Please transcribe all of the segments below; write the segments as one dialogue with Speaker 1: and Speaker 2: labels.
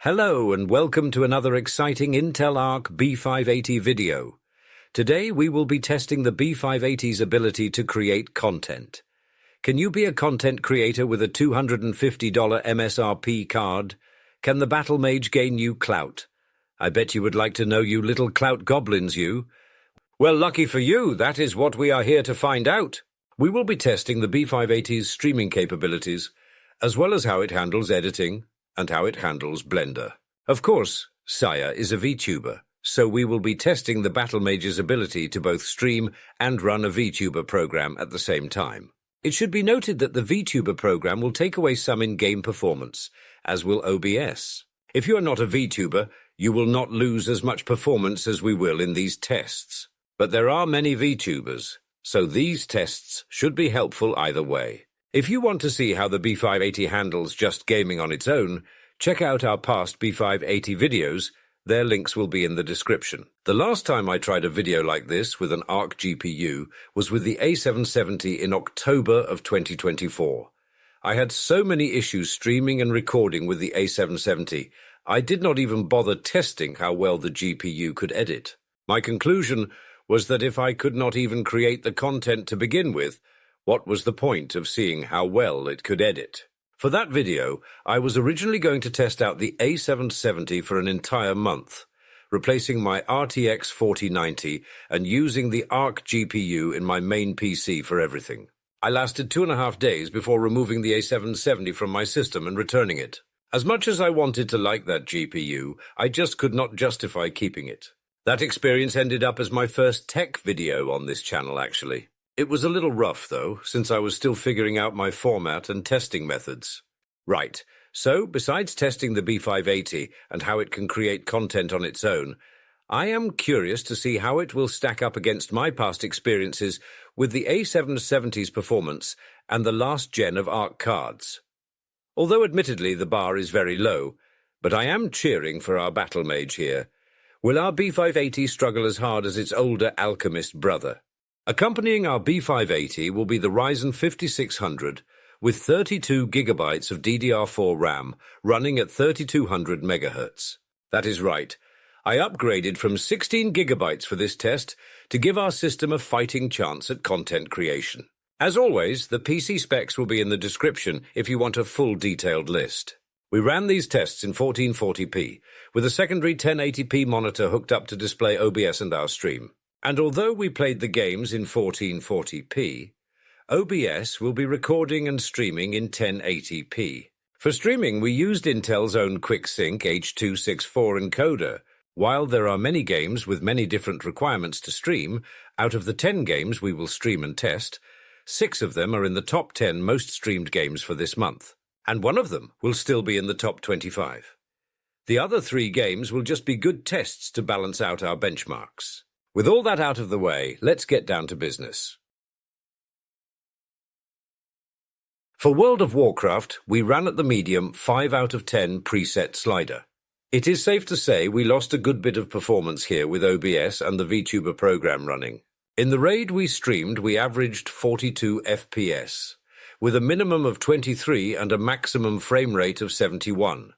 Speaker 1: Hello and welcome to another exciting Intel Arc B580 video. Today we will be testing the B580's ability to create content. Can you be a content creator with a $250 MSRP card? Can the Battlemage gain you clout? I bet you would like to know, you little clout goblins, you. Well, lucky for you, that is what we are here to find out. We will be testing the B580's streaming capabilities, as well as how it handles editing, and how it handles Blender. Of course, Saya is a VTuber, so we will be testing the Battlemage's ability to both stream and run a VTuber program at the same time. It should be noted that the VTuber program will take away some in-game performance, as will OBS. If you are not a VTuber, you will not lose as much performance as we will in these tests. But there are many VTubers, so these tests should be helpful either way. If you want to see how the B580 handles just gaming on its own, check out our past B580 videos. Their links will be in the description. The last time I tried a video like this with an Arc GPU was with the A770 in October of 2024. I had so many issues streaming and recording with the A770, I did not even bother testing how well the GPU could edit. My conclusion was that if I could not even create the content to begin with, what was the point of seeing how well it could edit? For that video, I was originally going to test out the A770 for an entire month, replacing my RTX 4090 and using the Arc GPU in my main PC for everything. I lasted 2.5 days before removing the A770 from my system and returning it. As much as I wanted to like that GPU, I just could not justify keeping it. That experience ended up as my first tech video on this channel, actually. It was a little rough, though, since I was still figuring out my format and testing methods. Right, so besides testing the B580 and how it can create content on its own, I am curious to see how it will stack up against my past experiences with the A770's performance and the last gen of Arc cards. Although admittedly the bar is very low, but I am cheering for our Battlemage here. Will our B580 struggle as hard as its older Alchemist brother? Accompanying our B580 will be the Ryzen 5600 with 32 GB of DDR4 RAM running at 3200 MHz. That is right. I upgraded from 16 GB for this test to give our system a fighting chance at content creation. As always, the PC specs will be in the description if you want a full detailed list. We ran these tests in 1440p with a secondary 1080p monitor hooked up to display OBS and our stream. And although we played the games in 1440p, OBS will be recording and streaming in 1080p. For streaming, we used Intel's own QuickSync H.264 encoder. While there are many games with many different requirements to stream, out of the 10 games we will stream and test, 6 of them are in the top 10 most streamed games for this month, and one of them will still be in the top 25. The other 3 games will just be good tests to balance out our benchmarks. With all that out of the way, let's get down to business. For World of Warcraft, we ran at the medium 5 out of 10 preset slider. It is safe to say we lost a good bit of performance here with OBS and the VTuber program running. In the raid we streamed, we averaged 42 FPS, with a minimum of 23 and a maximum frame rate of 71.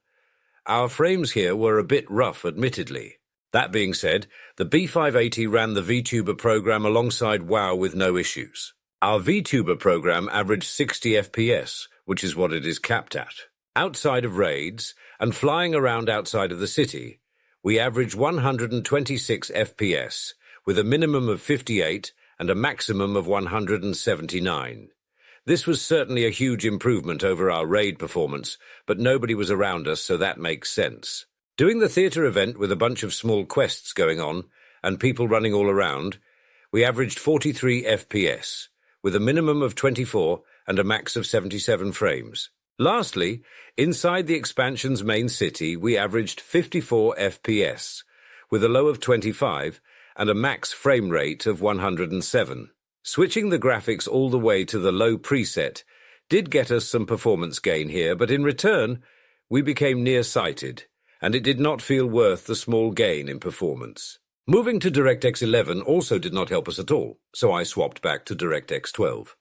Speaker 1: Our frames here were a bit rough, admittedly. That being said, the B580 ran the VTuber program alongside WoW with no issues. Our VTuber program averaged 60 FPS, which is what it is capped at. Outside of raids, and flying around outside of the city, we averaged 126 FPS, with a minimum of 58 and a maximum of 179. This was certainly a huge improvement over our raid performance, but nobody was around us, so that makes sense. Doing the theatre event with a bunch of small quests going on, and people running all around, we averaged 43 FPS, with a minimum of 24 and a max of 77 frames. Lastly, inside the expansion's main city, we averaged 54 FPS, with a low of 25 and a max frame rate of 107. Switching the graphics all the way to the low preset did get us some performance gain here, but in return, we became nearsighted, and it did not feel worth the small gain in performance. Moving to DirectX 11 also did not help us at all, so I swapped back to DirectX 12.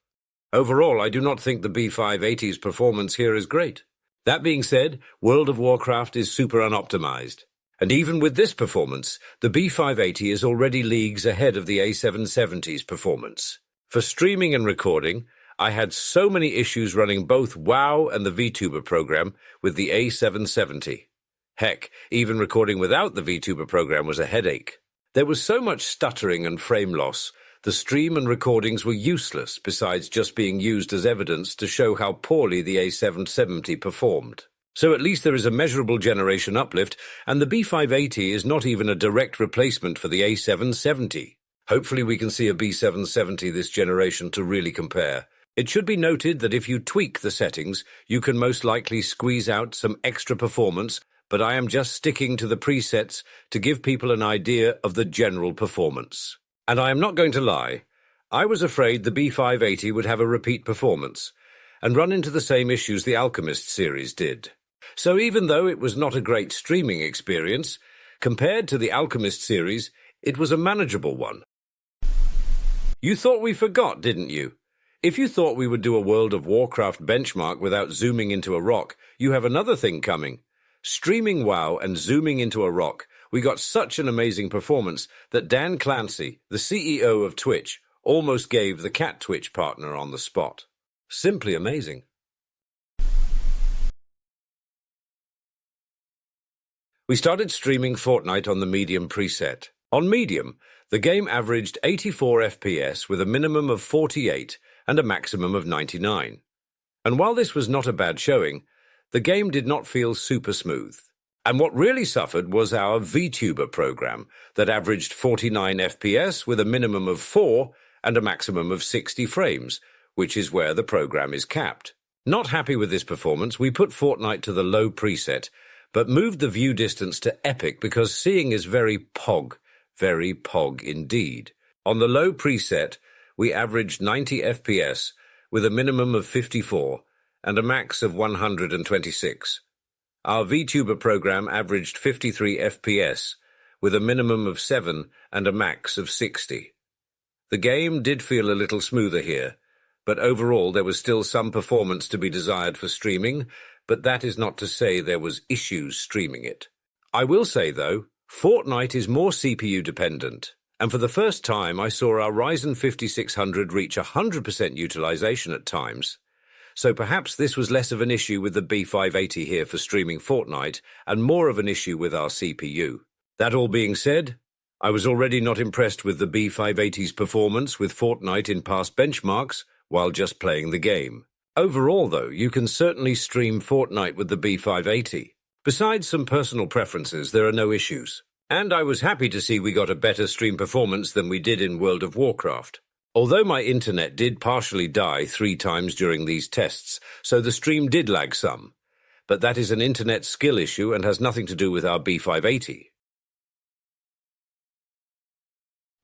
Speaker 1: Overall, I do not think the B580's performance here is great. That being said, World of Warcraft is super unoptimized. And even with this performance, the B580 is already leagues ahead of the A770's performance. For streaming and recording, I had so many issues running both WoW and the vtuber program with the A770. Heck, even recording without the vtuber program was a headache. There was so much stuttering and frame loss, the stream and recordings were useless besides just being used as evidence to show how poorly the A770 performed. So at least there is a measurable generation uplift, and the B580 is not even a direct replacement for the A770. Hopefully we can see a B770 this generation to really compare. It should be noted that if you tweak the settings, you can most likely squeeze out some extra performance, but I am just sticking to the presets to give people an idea of the general performance. And I am not going to lie, I was afraid the B580 would have a repeat performance and run into the same issues the Alchemist series did. So even though it was not a great streaming experience, compared to the Alchemist series, it was a manageable one. You thought we forgot, didn't you? If you thought we would do a World of Warcraft benchmark without zooming into a rock, you have another thing coming. Streaming WoW and zooming into a rock, we got such an amazing performance that Dan Clancy, the CEO of Twitch, almost gave the Cat Twitch partner on the spot. Simply amazing. We started streaming Fortnite on the medium preset. On medium, the game averaged 84 FPS with a minimum of 48 and a maximum of 99. And while this was not a bad showing, the game did not feel super smooth. And what really suffered was our vtuber program that averaged 49 FPS with a minimum of 4 and a maximum of 60 frames, which is where the program is capped. Not happy with this performance, we put Fortnite to the low preset, but moved the view distance to epic because seeing is very pog indeed. On the low preset, we averaged 90 FPS with a minimum of 54 and a max of 126. Our vtuber program averaged 53 FPS with a minimum of 7 and a max of 60. The game did feel a little smoother here, but overall there was still some performance to be desired for streaming, but that is not to say there was issues streaming it. I will say, though, Fortnite is more CPU dependent, and for the first time I saw our Ryzen 5600 reach 100% utilization at times. So perhaps this was less of an issue with the B580 here for streaming Fortnite, and more of an issue with our CPU. That all being said, I was already not impressed with the B580's performance with Fortnite in past benchmarks while just playing the game. Overall, though, you can certainly stream Fortnite with the B580. Besides some personal preferences, there are no issues. And I was happy to see we got a better stream performance than we did in World of Warcraft. Although my internet did partially die 3 times during these tests, so the stream did lag some. But that is an internet skill issue and has nothing to do with our B580.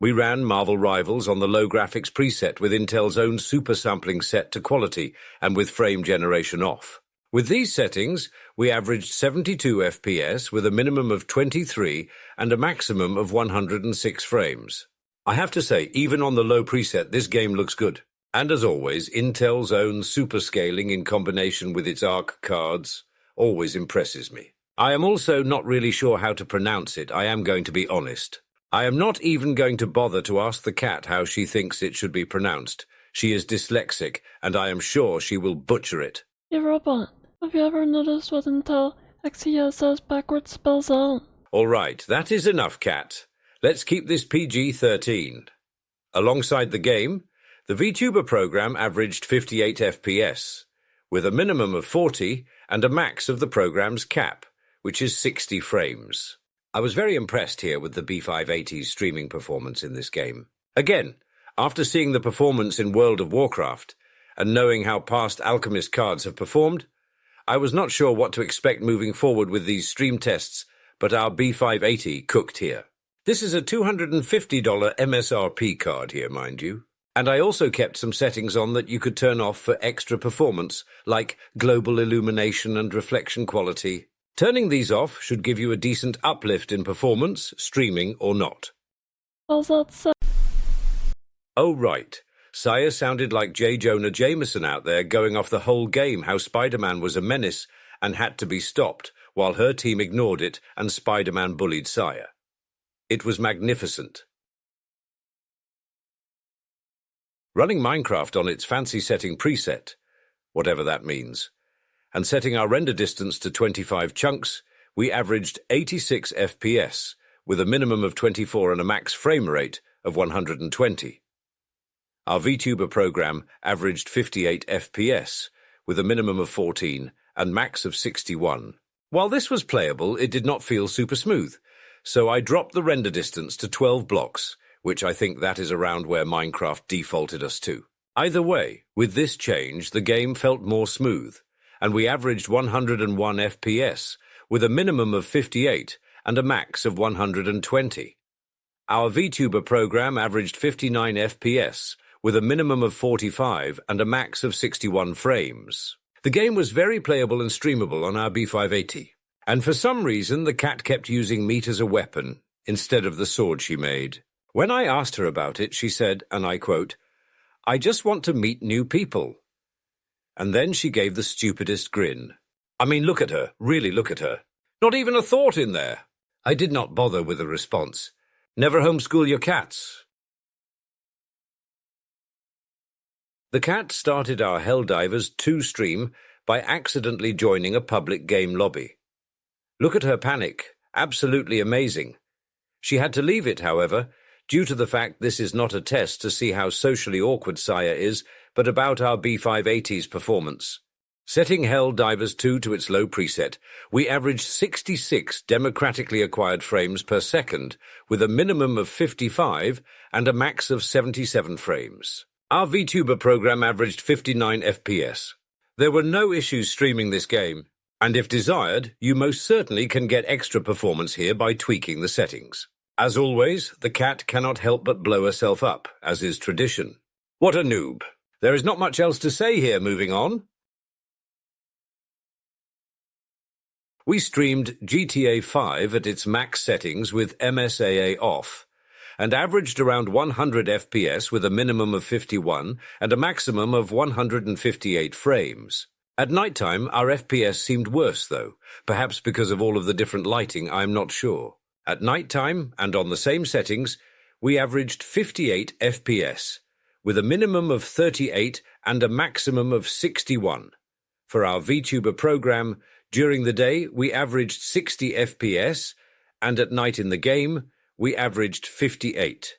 Speaker 1: We ran Marvel Rivals on the low graphics preset with Intel's own super sampling set to quality and with frame generation off. With these settings, we averaged 72 FPS with a minimum of 23 and a maximum of 106 frames. I have to say, even on the low preset, this game looks good. And as always, Intel's own super scaling in combination with its Arc cards always impresses me. I am also not really sure how to pronounce it, I am going to be honest. I am not even going to bother to ask the cat how she thinks it should be pronounced. She is dyslexic, and I am sure she will butcher it.
Speaker 2: Hey robot, have you ever noticed what Intel XeSS backwards spells out?
Speaker 1: Alright, that is enough, cat. Let's keep this PG-13. Alongside the game, the vtuber program averaged 58 FPS, with a minimum of 40 and a max of the program's cap, which is 60 frames. I was very impressed here with the B580's streaming performance in this game. Again, after seeing the performance in World of Warcraft, and knowing how past Alchemist cards have performed, I was not sure what to expect moving forward with these stream tests, but our B580 cooked here. This is a $250 MSRP card here, mind you. And I also kept some settings on that you could turn off for extra performance, like global illumination and reflection quality. Turning these off should give you a decent uplift in performance, streaming or not.
Speaker 2: How's that so?
Speaker 1: Oh right, Sire sounded like J. Jonah Jameson out there going off the whole game how Spider-Man was a menace and had to be stopped, while her team ignored it and Spider-Man bullied Sire. It was magnificent. Running Minecraft on its fancy setting preset, whatever that means, and setting our render distance to 25 chunks, we averaged 86 FPS, with a minimum of 24 and a max frame rate of 120. Our vtuber program averaged 58 FPS, with a minimum of 14 and max of 61. While this was playable, it did not feel super smooth, so I dropped the render distance to 12 blocks, which I think that is around where Minecraft defaulted us to. Either way, with this change, the game felt more smooth, and we averaged 101 FPS, with a minimum of 58 and a max of 120. Our vtuber program averaged 59 FPS, with a minimum of 45 and a max of 61 frames. The game was very playable and streamable on our B580, and for some reason the cat kept using meat as a weapon instead of the sword she made. When I asked her about it, she said, and I quote, "I just want to meet new people." And then she gave the stupidest grin. I mean, look at her, really look at her. Not even a thought in there. I did not bother with a response. Never homeschool your cats. The cat started our Helldivers 2 stream by accidentally joining a public game lobby. Look at her panic, absolutely amazing. She had to leave it, however, due to the fact this is not a test to see how socially awkward Sire is, but about our B580's performance. Setting Helldivers 2 to its low preset, we averaged 66 democratically acquired frames per second, with a minimum of 55 and a max of 77 frames. Our vtuber program averaged 59 FPS. There were no issues streaming this game, and if desired, you most certainly can get extra performance here by tweaking the settings. As always, the cat cannot help but blow herself up, as is tradition. What a noob. There is not much else to say here, moving on. We streamed GTA 5 at its max settings with MSAA off, and averaged around 100 FPS with a minimum of 51 and a maximum of 158 frames. At nighttime, our FPS seemed worse, though, perhaps because of all of the different lighting, I'm not sure. At nighttime, and on the same settings, we averaged 58 FPS, with a minimum of 38 and a maximum of 61. For our vtuber program, during the day, we averaged 60 FPS, and at night in the game, we averaged 58.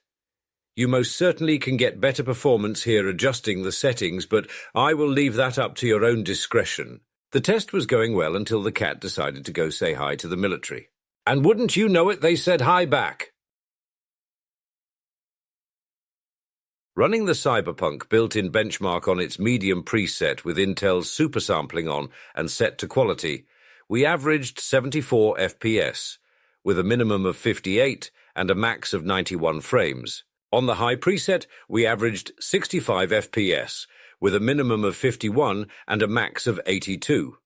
Speaker 1: You most certainly can get better performance here adjusting the settings, but I will leave that up to your own discretion. The test was going well until the cat decided to go say hi to the military. And wouldn't you know it, they said hi back. Running the Cyberpunk built-in benchmark on its medium preset with Intel's supersampling on and set to quality, we averaged 74 FPS, with a minimum of 58 and a max of 91 frames. On the high preset, we averaged 65 FPS, with a minimum of 51 and a max of 82.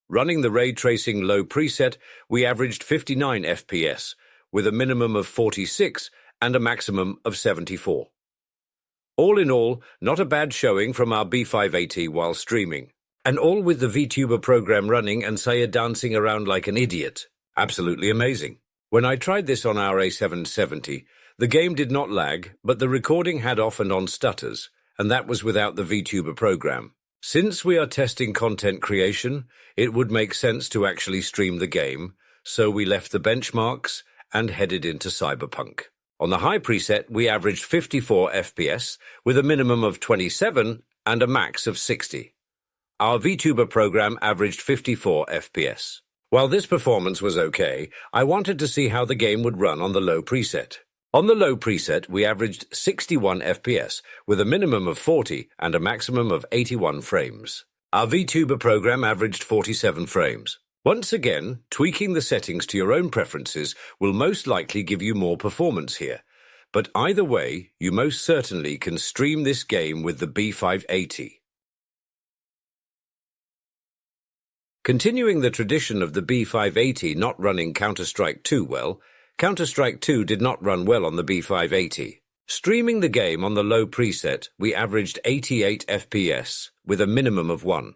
Speaker 1: Running the ray tracing low preset, we averaged 59 FPS, with a minimum of 46 and a maximum of 74. All in all, not a bad showing from our B580 while streaming. And all with the vtuber program running and Saya dancing around like an idiot. Absolutely amazing. When I tried this on our A770, the game did not lag, but the recording had off and on stutters, and that was without the vtuber program. Since we are testing content creation, it would make sense to actually stream the game, so we left the benchmarks and headed into Cyberpunk. On the high preset, we averaged 54 FPS, with a minimum of 27 and a max of 60. Our vtuber program averaged 54 FPS. While this performance was okay, I wanted to see how the game would run on the low preset. On the low preset, we averaged 61 FPS, with a minimum of 40 and a maximum of 81 frames. Our vtuber program averaged 47 frames. Once again, tweaking the settings to your own preferences will most likely give you more performance here. But either way, you most certainly can stream this game with the B580. Continuing the tradition of the B580 not running Counter-Strike 2 well, Counter-Strike 2 did not run well on the B580. Streaming the game on the low preset, we averaged 88 FPS, with a minimum of 1.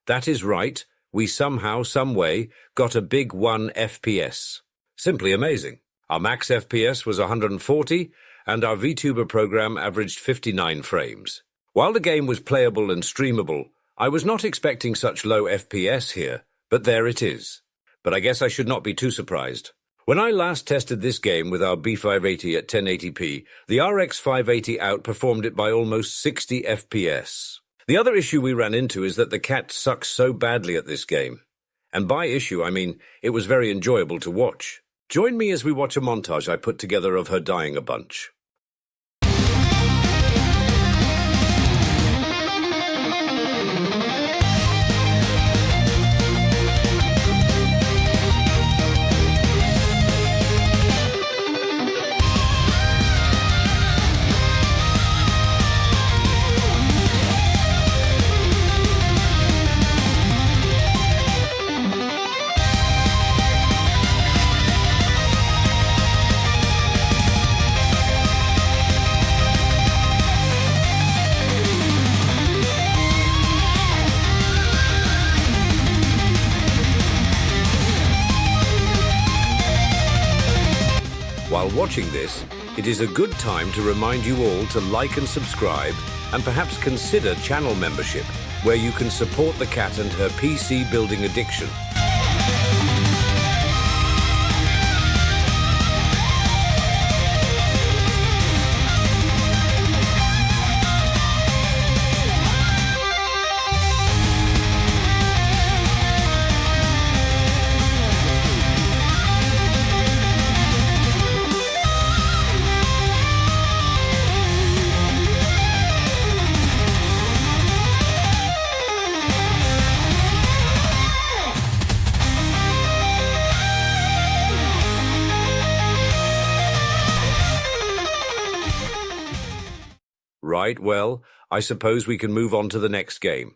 Speaker 1: That is right, we somehow, someway, got a big 1 FPS. Simply amazing. Our max FPS was 140, and our VTuber program averaged 59 frames. While the game was playable and streamable, I was not expecting such low FPS here, but there it is. But I guess I should not be too surprised. When I last tested this game with our B580 at 1080p, the RX 580 outperformed it by almost 60 FPS. The other issue we ran into is that the cat sucks so badly at this game. And by issue, I mean it was very enjoyable to watch. Join me as we watch a montage I put together of her dying a bunch. While watching this, it is a good time to remind you all to like and subscribe, and perhaps consider channel membership, where you can support the cat and her PC building addiction. Right, well, I suppose we can move on to the next game.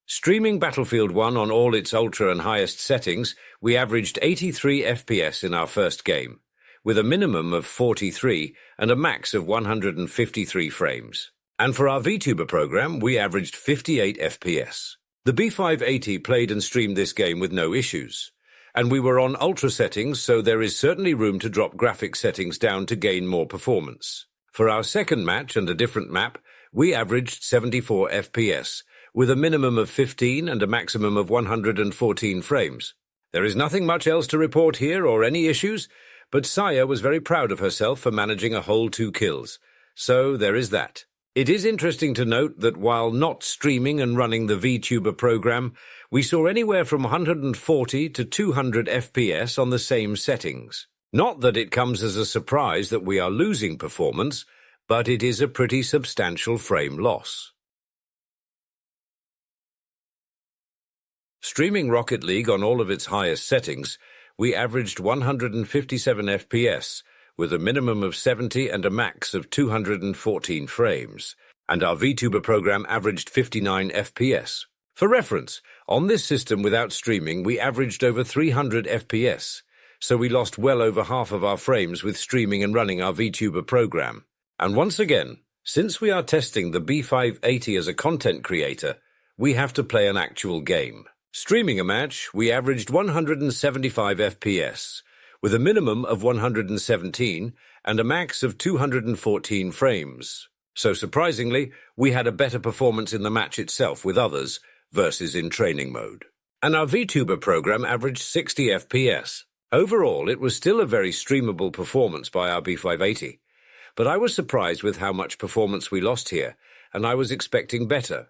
Speaker 1: Streaming Battlefield 1 on all its ultra and highest settings, we averaged 83 FPS in our first game, with a minimum of 43 and a max of 153 frames. And for our VTuber program, we averaged 58 FPS. The B580 played and streamed this game with no issues. And we were on ultra settings, so there is certainly room to drop graphics settings down to gain more performance. For our second match and a different map, we averaged 74 FPS, with a minimum of 15 and a maximum of 114 frames. There is nothing much else to report here or any issues, but Saya was very proud of herself for managing a whole 2 kills. So there is that. It is interesting to note that while not streaming and running the VTuber program, we saw anywhere from 140 to 200 FPS on the same settings. Not that it comes as a surprise that we are losing performance, but it is a pretty substantial frame loss. Streaming Rocket League on all of its highest settings, we averaged 157 FPS, with a minimum of 70 and a max of 214 frames, and our VTuber program averaged 59 FPS. For reference, on this system without streaming, we averaged over 300 FPS, so we lost well over half of our frames with streaming and running our VTuber program. And once again, since we are testing the B580 as a content creator, we have to play an actual game. Streaming a match, we averaged 175 FPS, with a minimum of 117 and a max of 214 frames. So surprisingly, we had a better performance in the match itself with others versus in training mode. And our VTuber program averaged 60 FPS. Overall, it was still a very streamable performance by our B580, but I was surprised with how much performance we lost here, and I was expecting better.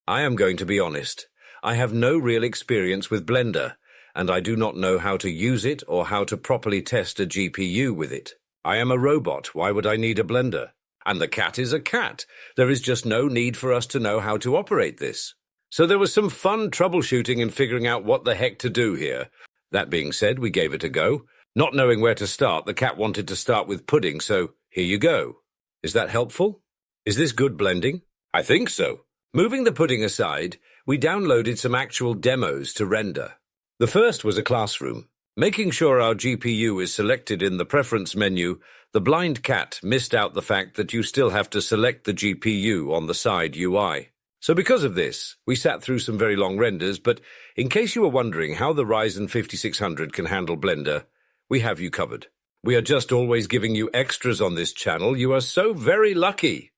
Speaker 1: I am going to be honest. I have no real experience with Blender, and I do not know how to use it or how to properly test a GPU with it. I am a robot, why would I need a Blender? And the cat is a cat. There is just no need for us to know how to operate this. So there was some fun troubleshooting and figuring out what the heck to do here. That being said, we gave it a go. Not knowing where to start, the cat wanted to start with pudding, so here you go. Is that helpful? Is this good blending? I think so. Moving the pudding aside, we downloaded some actual demos to render. The first was a classroom. Making sure our GPU is selected in the preference menu, the blind cat missed out the fact that you still have to select the GPU on the side UI. So because of this, we sat through some very long renders, but in case you were wondering how the Ryzen 5600 can handle Blender, we have you covered. We are just always giving you extras on this channel. You are so very lucky.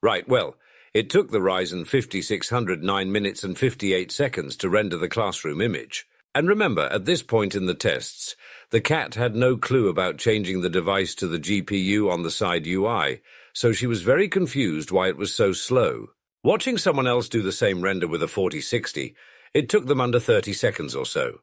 Speaker 1: Right, well, it took the Ryzen 5600 9 minutes and 58 seconds to render the classroom image. And remember, at this point in the tests, the cat had no clue about changing the device to the GPU on the side UI, so she was very confused why it was so slow. Watching someone else do the same render with a 4060, it took them under 30 seconds or so.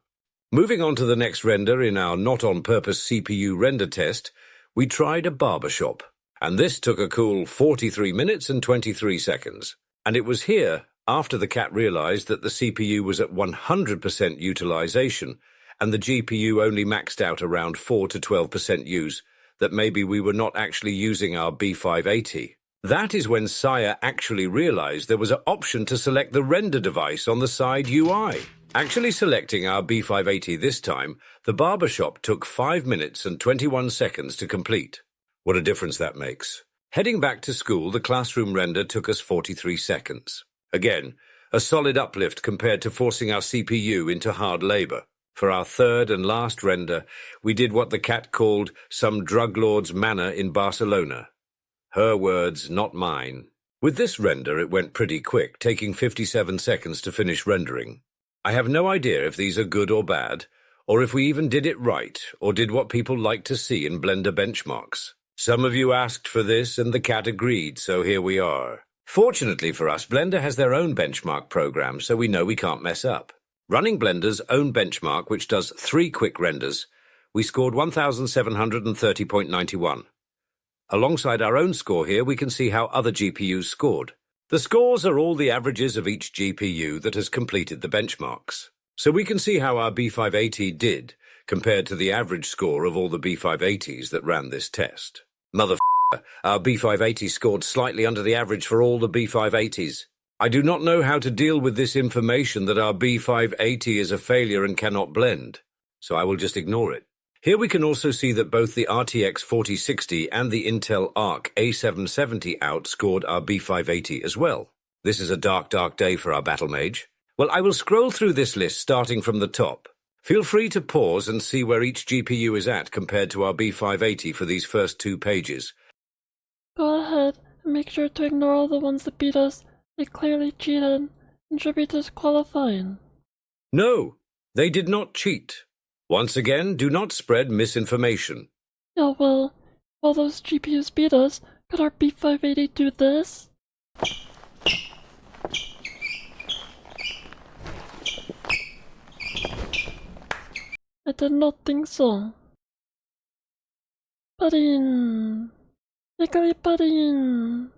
Speaker 1: Moving on to the next render in our not-on-purpose CPU render test, we tried a barbershop, and this took a cool 43 minutes and 23 seconds. And it was here, after the cat realized that the CPU was at 100% utilization, and the GPU only maxed out around 4 to 12% use, that maybe we were not actually using our B580. That is when Saya actually realized there was an option to select the render device on the side UI. Actually selecting our B580 this time, the barbershop took 5 minutes and 21 seconds to complete. What a difference that makes. Heading back to school, the classroom render took us 43 seconds. Again, a solid uplift compared to forcing our CPU into hard labor. For our third and last render, we did what the cat called some drug lord's manner in Barcelona. Her words, not mine. With this render, it went pretty quick, taking 57 seconds to finish rendering. I have no idea if these are good or bad, or if we even did it right, or did what people like to see in Blender benchmarks. Some of you asked for this, and the cat agreed, so here we are. Fortunately for us, Blender has their own benchmark program, so we know we can't mess up. Running Blender's own benchmark, which does 3 quick renders, we scored 1730.91. Alongside our own score here, we can see how other GPUs scored. The scores are all the averages of each GPU that has completed the benchmarks. So we can see how our B580 did compared to the average score of all the B580s that ran this test. Our B580 scored slightly under the average for all the B580s. I do not know how to deal with this information that our B580 is a failure and cannot blend, so I will just ignore it. Here we can also see that both the RTX 4060 and the Intel Arc A770 outscored our B580 as well. This is a dark day for our Battlemage. Well, I will scroll through this list starting from the top. Feel free to pause and see where each GPU is at compared to our B580 for these first 2 pages.
Speaker 2: Go ahead and make sure to ignore all the ones that beat us. They clearly cheated and should be disqualifying.
Speaker 1: No, they did not cheat. Once again, do not spread misinformation.
Speaker 2: Yeah, well, while those GPUs beat us, could our B580 do this? I did not think so. Pudding! Pickly pudding!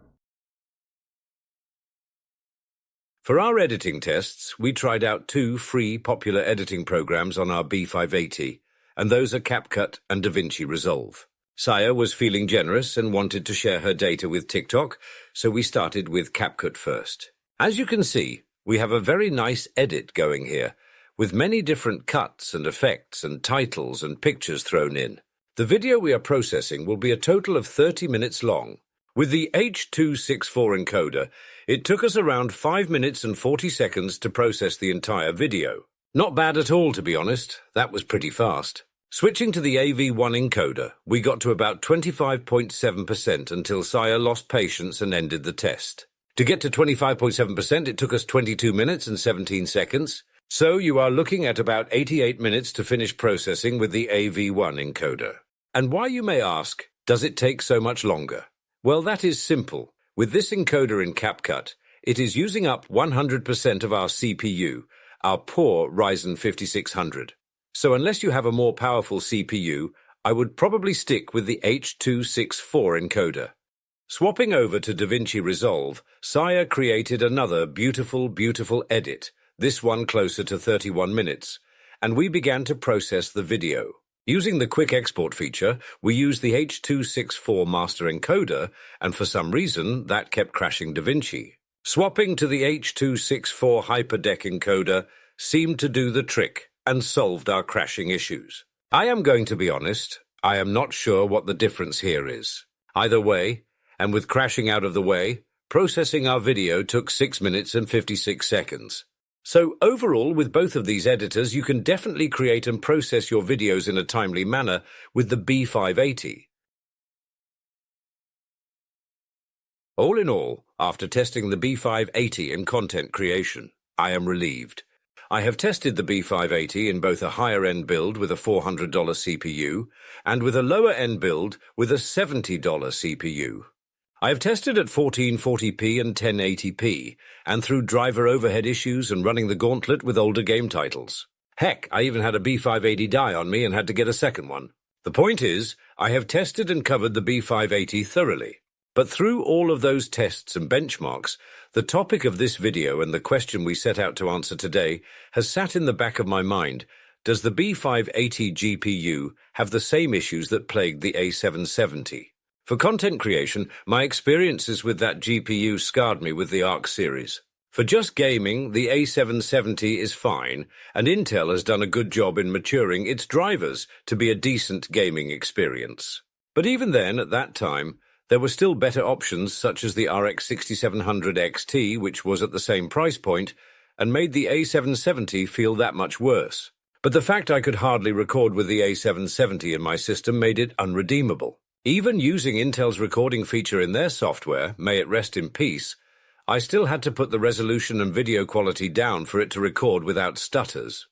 Speaker 1: For our editing tests, we tried out 2 free popular editing programs on our B580, and those are CapCut and DaVinci Resolve. Saya was feeling generous and wanted to share her data with TikTok, so we started with CapCut first. As you can see, we have a very nice edit going here, with many different cuts and effects and titles and pictures thrown in. The video we are processing will be a total of 30 minutes long. With the H.264 encoder, it took us around 5 minutes and 40 seconds to process the entire video. Not bad at all, to be honest. That was pretty fast. Switching to the AV1 encoder, we got to about 25.7% until Saya lost patience and ended the test. To get to 25.7%, it took us 22 minutes and 17 seconds. So you are looking at about 88 minutes to finish processing with the AV1 encoder. And why, you may ask, does it take so much longer? Well, that is simple. With this encoder in CapCut, it is using up 100% of our CPU, our poor Ryzen 5600. So unless you have a more powerful CPU, I would probably stick with the H.264 encoder. Swapping over to DaVinci Resolve, Saya created another beautiful edit, this one closer to 31 minutes, and we began to process the video. Using the quick export feature, we used the H.264 master encoder, and for some reason, that kept crashing DaVinci. Swapping to the H.264 hyperdeck encoder seemed to do the trick and solved our crashing issues. I am going to be honest, I am not sure what the difference here is. Either way, and with crashing out of the way, processing our video took 6 minutes and 56 seconds. So overall, with both of these editors, you can definitely create and process your videos in a timely manner with the B580. All in all, after testing the B580 in content creation, I am relieved. I have tested the B580 in both a higher-end build with a $400 CPU and with a lower-end build with a $70 CPU. I have tested at 1440p and 1080p, and through driver overhead issues and running the gauntlet with older game titles. Heck, I even had a B580 die on me and had to get a second one. The point is, I have tested and covered the B580 thoroughly. But through all of those tests and benchmarks, the topic of this video and the question we set out to answer today has sat in the back of my mind. Does the B580 GPU have the same issues that plagued the A770? For content creation, my experiences with that GPU scarred me with the Arc series. For just gaming, the A770 is fine, and Intel has done a good job in maturing its drivers to be a decent gaming experience. But even then, at that time, there were still better options such as the RX 6700 XT, which was at the same price point, and made the A770 feel that much worse. But the fact I could hardly record with the A770 in my system made it unredeemable. Even using Intel's recording feature in their software, may it rest in peace, I still had to put the resolution and video quality down for it to record without stutters.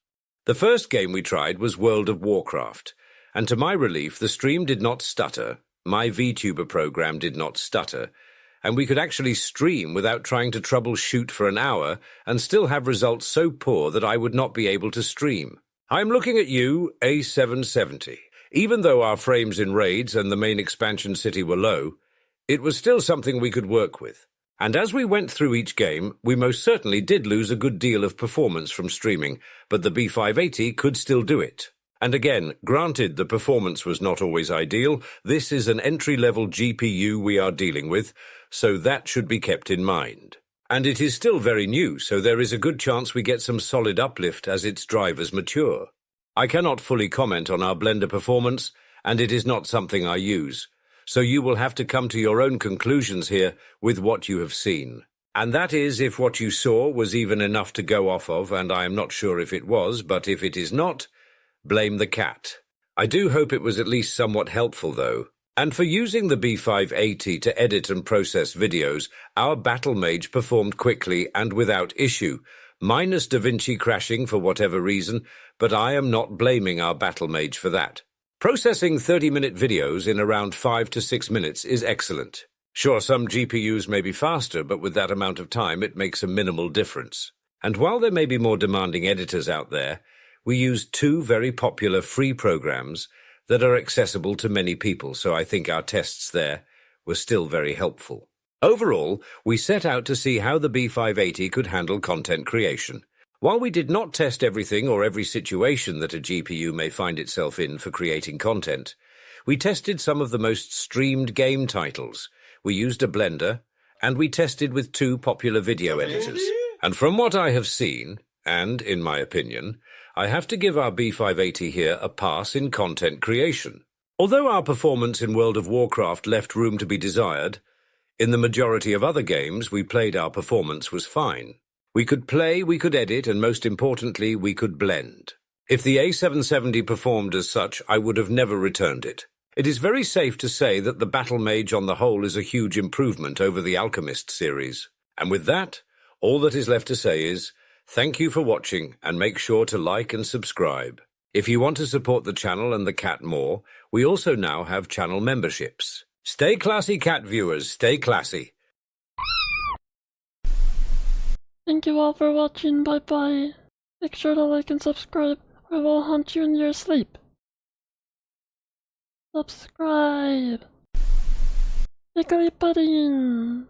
Speaker 1: The first game we tried was World of Warcraft, and to my relief, the stream did not stutter, my vtuber program did not stutter, and we could actually stream without trying to troubleshoot for an hour and still have results so poor that I would not be able to stream. I'm looking at you, A770. Even though our frames in raids and the main expansion city were low, it was still something we could work with. And as we went through each game, we most certainly did lose a good deal of performance from streaming, but the B580 could still do it. And again, granted the performance was not always ideal, this is an entry-level GPU we are dealing with, so that should be kept in mind. And it is still very new, so there is a good chance we get some solid uplift as its drivers mature. I cannot fully comment on our Blender performance, and it is not something I use, so you will have to come to your own conclusions here with what you have seen. And that is if what you saw was even enough to go off of, and I am not sure if it was, but if it is not, blame the cat. I do hope it was at least somewhat helpful, though. And for using the B580 to edit and process videos, our Battlemage performed quickly and without issue, minus DaVinci crashing for whatever reason, but I am not blaming our Battlemage for that. Processing 30-minute videos in around 5 to 6 minutes is excellent. Sure, some GPUs may be faster, but with that amount of time, it makes a minimal difference. And while there may be more demanding editors out there, we used 2 very popular free programs that are accessible to many people, so I think our tests there were still very helpful. Overall, we set out to see how the B580 could handle content creation. While we did not test everything or every situation that a GPU may find itself in for creating content, we tested some of the most streamed game titles, we used a Blender, and we tested with 2 popular video editors. And from what I have seen, and in my opinion, I have to give our B580 here a pass in content creation. Although our performance in World of Warcraft left room to be desired, in the majority of other games we played our performance was fine. We could play, we could edit, and most importantly, we could blend. If the A770 performed as such, I would have never returned it. It is very safe to say that the Battlemage on the whole is a huge improvement over the Alchemist series. And with that, all that is left to say is, thank you for watching, and make sure to like and subscribe. If you want to support the channel and the cat more, we also now have channel memberships. Stay classy, cat viewers, stay classy.
Speaker 2: Thank you all for watching, bye bye. Make sure to like and subscribe, or I will haunt you in your sleep. Subscribe. Click the button.